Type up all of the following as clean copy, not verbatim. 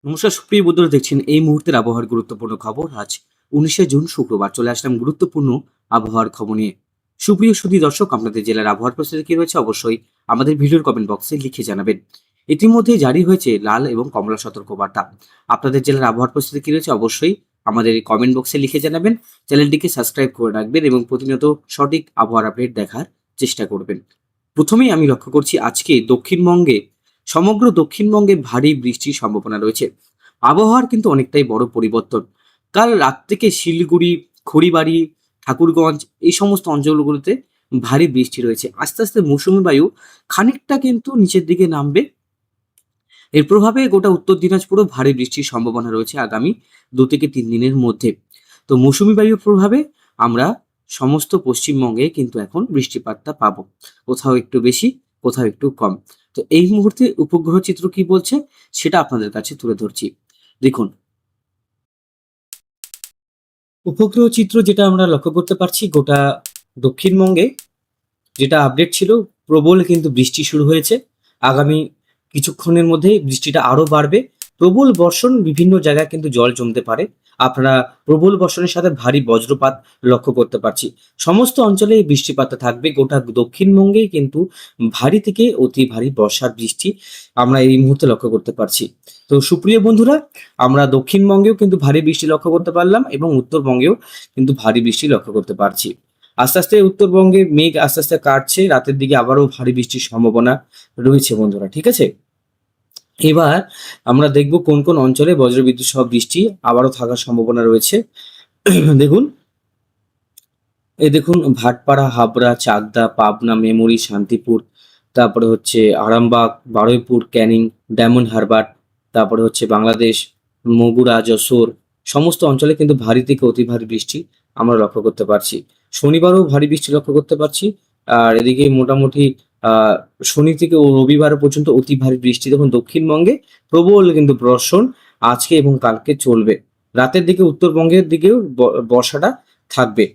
নমস্কার সুপ্রিয় বন্ধুরা, দেখছেন এই মুহূর্তের আবহাওয়ার গুরুত্বপূর্ণ খবর। আজ 19শে জুন শুক্রবার চলে আসলাম গুরুত্বপূর্ণ আবহাওয়ার খবর নিয়ে। সুপ্রিয় সুধী দর্শক, আপনাদের জেলার আবহাওয়ার পরিস্থিতি কি রয়েছে অবশ্যই আমাদের ভিডিওর কমেন্ট বক্সে লিখে জানাবেন। ইতিমধ্যে জারি হয়েছে লাল এবং কমলা সতর্কবার্তা। আপনাদের জেলার আবহাওয়ার পরিস্থিতি কি রয়েছে অবশ্যই আমাদের কমেন্ট বক্সে লিখে জানাবেন। চ্যানেলটিকে সাবস্ক্রাইব করে রাখবেন এবং প্রতিনিয়ত সঠিক আবহাওয়ার আপডেট দেখার চেষ্টা করবেন। প্রথমেই আমি লক্ষ্য করছি আজকে দক্ষিণবঙ্গে, সমগ্র দক্ষিণবঙ্গে ভারী বৃষ্টির সম্ভাবনা রয়েছে। আবহাওয়ার কিন্তু অনেকটাই বড় পরিবর্তন। কাল রাত থেকে শিলিগুড়ি, খড়িবাড়ি, ঠাকুরগঞ্জ এই সমস্ত অঞ্চলগুলোতে ভারী বৃষ্টি রয়েছে। আস্তে আস্তে মৌসুমী বায়ু খানিকটা কিন্তু নিচের দিকে নামবে। এর প্রভাবে গোটা উত্তর দিনাজপুরও ভারী বৃষ্টির সম্ভাবনা রয়েছে আগামী 2 থেকে 3 দিনের মধ্যে। তো মৌসুমী বায়ুর প্রভাবে আমরা সমস্ত পশ্চিমবঙ্গে কিন্তু এখন বৃষ্টিপাতটা পাবো, কোথাও একটু বেশি, কোথাও একটু কম। তো এই মুহূর্তে উপগ্রহ চিত্র কি বলছে সেটা আপনাদের কাছে তুলে ধরছি। দেখুন, উপগ্রহ চিত্র যেটা আমরা লক্ষ্য করতে পারছি, গোটা দক্ষিণবঙ্গে যেটা আপডেট ছিল, প্রবল কিন্তু বৃষ্টি শুরু হয়েছে। আগামী কিছুক্ষণের মধ্যে বৃষ্টিটা আরো বাড়বে। প্রবল বর্ষণ, বিভিন্ন জায়গায় কিন্তু জল জমতে পারে। আপনারা প্রবল বর্ষণের সাথে ভারী বজ্রপাত লক্ষ্য করতে পারছি। সমস্ত অঞ্চলে এই বৃষ্টিপাতটা থাকবে। গোটা দক্ষিণবঙ্গেই কিন্তু ভারী থেকে অতি ভারী বর্ষার বৃষ্টি আমরা এই মুহূর্তে লক্ষ্য করতে পারছি। তো সুপ্রিয় বন্ধুরা, আমরা দক্ষিণবঙ্গেও কিন্তু ভারী বৃষ্টি লক্ষ্য করতে পারলাম এবং উত্তরবঙ্গেও কিন্তু ভারী বৃষ্টি লক্ষ্য করতে পারছি। আস্তে আস্তে উত্তরবঙ্গে মেঘ আস্তে আস্তে কাটছে, রাতের দিকে আবারও ভারী বৃষ্টির সম্ভাবনা রয়েছে বন্ধুরা, ঠিক আছে। এবার আমরা দেখব কোন কোন অঞ্চলে বজ্রবিদ্যুৎ সহ বৃষ্টি আবারও থাকার সম্ভাবনা রয়েছে। দেখুন, দেখুন ভাটপাড়া, হাবড়া, চাকদা, পাবনা, মেমরি, শান্তিপুর, তারপরে হচ্ছে আরামবাগ, বারুইপুর, ক্যানিং, ডায়মন্ড হারবার, তারপরে হচ্ছে বাংলাদেশ, বগুড়া, যশোর, সমস্ত অঞ্চলে কিন্তু ভারী থেকে অতি ভারী বৃষ্টি আমরা লক্ষ্য করতে পারছি। শনিবারও ভারী বৃষ্টি লক্ষ্য করতে পারছি। আর এদিকে মোটামুটি আহ শনি থেকে ও রবিবার পর্যন্ত অতি ভারী বৃষ্টি। দেখুন, দক্ষিণবঙ্গে প্রবল কিন্তু বর্ষণ আজকে এবং কালকে চলবে। রাতের দিকে উত্তরবঙ্গের দিকেও বর্ষাটা থাকবে।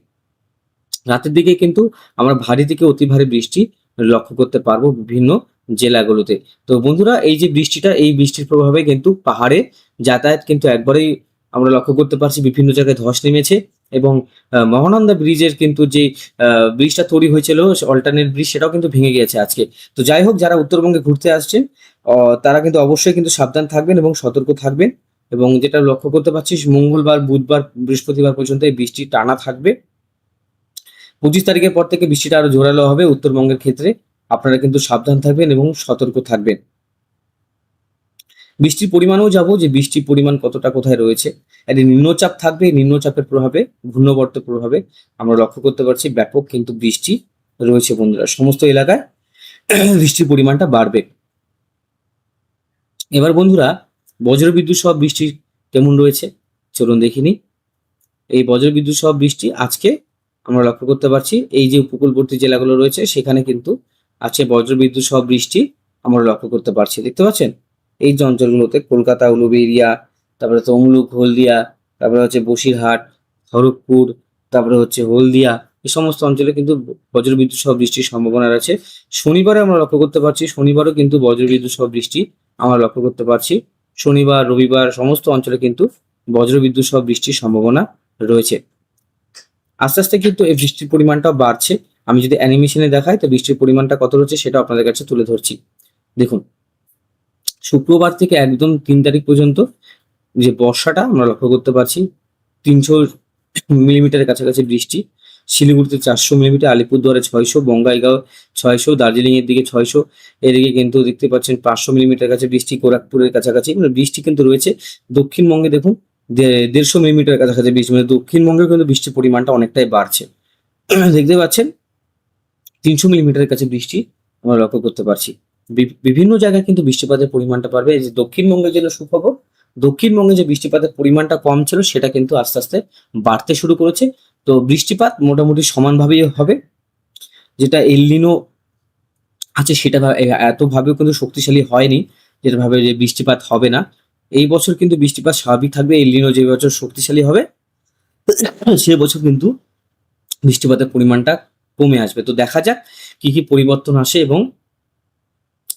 রাতের দিকে কিন্তু আমরা ভারী থেকে অতি ভারী বৃষ্টি লক্ষ্য করতে পারবো বিভিন্ন জেলাগুলোতে। তো বন্ধুরা, এই যে বৃষ্টিটা, এই বৃষ্টির প্রভাবে কিন্তু পাহাড়ে যাতায়াত কিন্তু একবারেই আমরা লক্ষ্য করতে পারছি। বিভিন্ন জায়গায় ধস নেমেছে এবং মহানন্দা ব্রিজের কিন্তু যে ব্রিজটা তৈরি হয়েছিল, অল্টারনেট ব্রিজ, সেটাও কিন্তু ভেঙে গিয়েছে আজকে। তো যাই হোক, যারা উত্তরবঙ্গে ঘুরতে আসছেন তারা কিন্তু অবশ্যই কিন্তু সাবধান থাকবেন এবং সতর্ক থাকবেন। এবং যেটা লক্ষ্য করতে পারছি, মঙ্গলবার, বুধবার, বৃহস্পতিবার পর্যন্ত এই বৃষ্টি টানা থাকবে। 25 তারিখের পর থেকে বৃষ্টিটা আরো জোরালো হবে উত্তরবঙ্গের ক্ষেত্রে। আপনারা কিন্তু সাবধান থাকবেন এবং সতর্ক থাকবেন। বৃষ্টির পরিমাণেও যাব, যে বৃষ্টির পরিমাণ কতটা কোথায় রয়েছে। একটি নিম্নচাপ থাকবে, নিম্নচাপের প্রভাবে, ঘূর্ণবর্তের প্রভাবে আমরা লক্ষ্য করতে পারছি ব্যাপক কিন্তু বৃষ্টি রয়েছে বন্ধুরা। সমস্ত এলাকায় বৃষ্টির পরিমাণটা বাড়বে। এবার বন্ধুরা, বজ্রবিদ্যুৎ সহ বৃষ্টি কেমন রয়েছে চলুন দেখিনি। এই বজ্রবিদ্যুৎ সহ বৃষ্টি আজকে আমরা লক্ষ্য করতে পারছি, এই যে উপকূলবর্তী জেলাগুলো রয়েছে সেখানে কিন্তু আছে বজ্রবিদ্যুৎ সহ বৃষ্টি আমরা লক্ষ্য করতে পারছি। দেখতে পাচ্ছেন এই যে অঞ্চলগুলোতে, কলকাতা, উলুবেড়িয়া, তারপরে তমলুক, হলদিয়া, তারপরে হচ্ছে বসিরহাট, খড়গপুর, তারপরে হচ্ছে হলদিয়া, এই সমস্ত অঞ্চলে কিন্তু বজ্রবিদ্যুৎ সহ বৃষ্টির সম্ভাবনা রয়েছে। শনিবারে আমরা লক্ষ্য করতে পারছি, শনিবারও কিন্তু বজ্রবিদ্যুৎ সহ বৃষ্টি আমরা লক্ষ্য করতে পারছি। শনিবার, রবিবার সমস্ত অঞ্চলে কিন্তু বজ্রবিদ্যুৎ সহ বৃষ্টির সম্ভাবনা রয়েছে। আস্তে আস্তে কিন্তু এই বৃষ্টির পরিমাণটাও বাড়ছে। আমি যদি অ্যানিমেশনে দেখাই তো বৃষ্টির পরিমাণটা কত রয়েছে সেটা আপনাদের কাছে তুলে ধরছি। দেখুন, শুক্রবার থেকে একদম 3 তারিখ পর্যন্ত যে বর্ষাটা আমরা লক্ষ্য করতে পারছি, 300 মিলিমিটারের কাছাকাছি বৃষ্টি। শিলিগুড়িতে 400 মিলিমিটার, আলিপুরদুয়ারে 600, বঙ্গাইগাঁও 600, দার্জিলিং এর দিকে 600, এদিকে কিন্তু দেখতে পাচ্ছেন 500 মিলিমিটার কাছে বৃষ্টি গোরখপুরের কাছাকাছি। মানে বৃষ্টি কিন্তু রয়েছে। দক্ষিণবঙ্গে দেখুন 150 মিলিমিটার কাছাকাছি বৃষ্টি, মানে দক্ষিণবঙ্গে কিন্তু বৃষ্টির পরিমাণটা অনেকটাই বাড়ছে। দেখতে পাচ্ছেন 300 মিলিমিটারের কাছে বৃষ্টি আমরা লক্ষ্য করতে পারছি। বিভিন্ন জায়গায় কিন্তু বৃষ্টিপাতের পরিমাণটা বাড়বে। এই যে দক্ষিণবঙ্গের জন্য সুখবর, দক্ষিণবঙ্গে যে বৃষ্টিপাতের পরিমাণটা কম ছিল সেটা কিন্তু আস্তে আস্তে বাড়তে শুরু করেছে। তো বৃষ্টিপাত মোটামুটি সমানভাবেই হবে। যেটা এলনিনো আছে সেটা এতভাবেও কিন্তু শক্তিশালী হয়নি, যেটা ভাবে যে বৃষ্টিপাত হবে না। এই বছর কিন্তু বৃষ্টিপাত স্বাভাবিক থাকবে। এলনিনো যে বছর শক্তিশালী হবে সে বছর কিন্তু বৃষ্টিপাতের পরিমাণটা কমে আসবে। তো দেখা যাক কি কি পরিবর্তন আসে এবং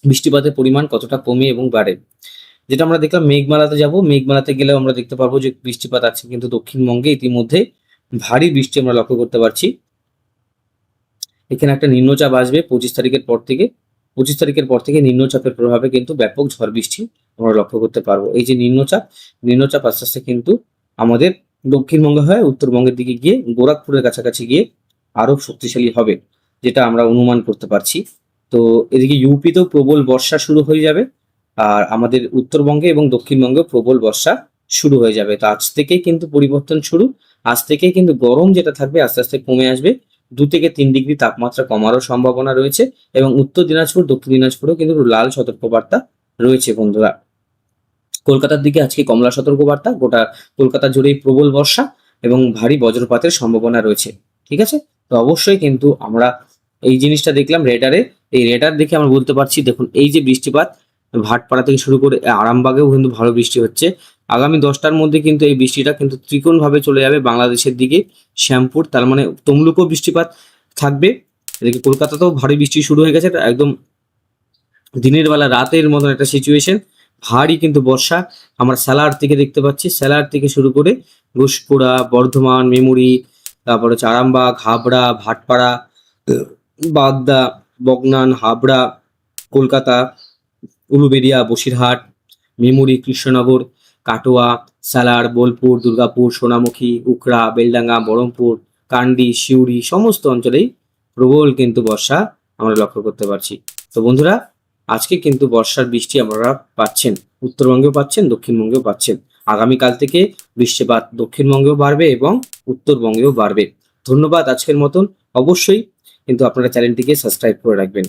বৃষ্টিপাতের পরিমাণ কতটা কমে এবং বাড়ে। যেটা আমরা দেখলাম মেঘমালাতে যাব, মেঘমালাতে গেলেও আমরা দেখতে পারবো যে বৃষ্টিপাত আছে, কিন্তু দক্ষিণবঙ্গে ইতিমধ্যে ভারী বৃষ্টি আমরা লক্ষ্য করতে পারছি। এখানে একটা নিম্নচাপ আসবে 25 তারিখের পর থেকে। 25 তারিখের পর থেকে নিম্নচাপের প্রভাবে কিন্তু ব্যাপক ঝড় বৃষ্টি আমরা লক্ষ্য করতে পারবো। এই যে নিম্নচাপ আস্তে আস্তে কিন্তু আমাদের দক্ষিণবঙ্গে হয় উত্তরবঙ্গের দিকে গিয়ে গোরখপুরের কাছাকাছি গিয়ে আরো শক্তিশালী হবে, যেটা আমরা অনুমান করতে পারছি। তো এদিকে ইউপিতেও প্রবল বর্ষা শুরু হয়ে যাবে, আর আমাদের উত্তরবঙ্গে এবং দক্ষিণবঙ্গেও প্রবল বর্ষা শুরু হয়ে যাবে। তো আজ থেকেই কিন্তু পরিবর্তন শুরু। আজ থেকেই কিন্তু গরম যেটা থাকবে আস্তে আস্তে কমে আসবে। 2 থেকে 3 ডিগ্রি তাপমাত্রা কমারও সম্ভাবনা রয়েছে, এবং উত্তর দিনাজপুর দক্ষিণ দিনাজপুরেও কিন্তু লাল সতর্কবার্তা রয়েছে বন্ধুরা। কলকাতার দিকে আজকে কমলা সতর্কবার্তা, গোটা কলকাতা জুড়েই প্রবল বর্ষা এবং ভারী বজ্রপাতের সম্ভাবনা রয়েছে। ঠিক আছে, তো অবশ্যই কিন্তু আমরা এই জিনিসটা দেখলাম রেডারে। এই রেডার দেখে আমরা বলতে পারছি, দেখুন এই যে বৃষ্টিপাত ভাটপাড়া থেকে শুরু করে আরামবাগেও কিন্তু ভালো বৃষ্টি হচ্ছে। আগামী 10টার মধ্যে কিন্তু এই বৃষ্টিটা কিন্তু ত্রিকোণ ভাবে চলে যাবে বাংলাদেশের দিকে, শ্যামপুর, তার মানে তমলুকও বৃষ্টিপাত থাকবে। এদিকে কলকাতাতেও ভারী বৃষ্টি শুরু হয়ে গেছে, একদম দিনের বেলা রাতের মতন একটা সিচুয়েশন। ভারী কিন্তু বর্ষা আমরা স্যালার থেকে দেখতে পাচ্ছি, স্যালার থেকে শুরু করে ঘুষপোড়া, বর্ধমান, মেমুরি, তারপরে হচ্ছে আরামবাগ, হাবড়া, ভাটপাড়া, বাগদা, বগনান, হাবড়া, কলকাতা, উলুবেড়িয়া, বসিরহাট, মেমুরি, কৃষ্ণনগর, কাটোয়া, সালার, বোলপুর, দুর্গাপুর, সোনামুখী, উখড়া, বেলডাঙ্গা, বহরমপুর, কান্দি, সিউড়ি সমস্ত অঞ্চলেই প্রবল কিন্তু বর্ষা আমরা লক্ষ্য করতে পারছি। তো বন্ধুরা, আজকে কিন্তু বর্ষার বৃষ্টি আপনারা পাচ্ছেন, উত্তরবঙ্গেও পাচ্ছেন, দক্ষিণবঙ্গেও পাচ্ছেন। আগামীকাল থেকে বৃষ্টিপাত দক্ষিণবঙ্গেও বাড়বে এবং উত্তরবঙ্গেও বাড়বে। ধন্যবাদ আজকের মতন। অবশ্যই কিন্তু আপনারা চ্যানেলটিকে সাবস্ক্রাইব করে রাখবেন।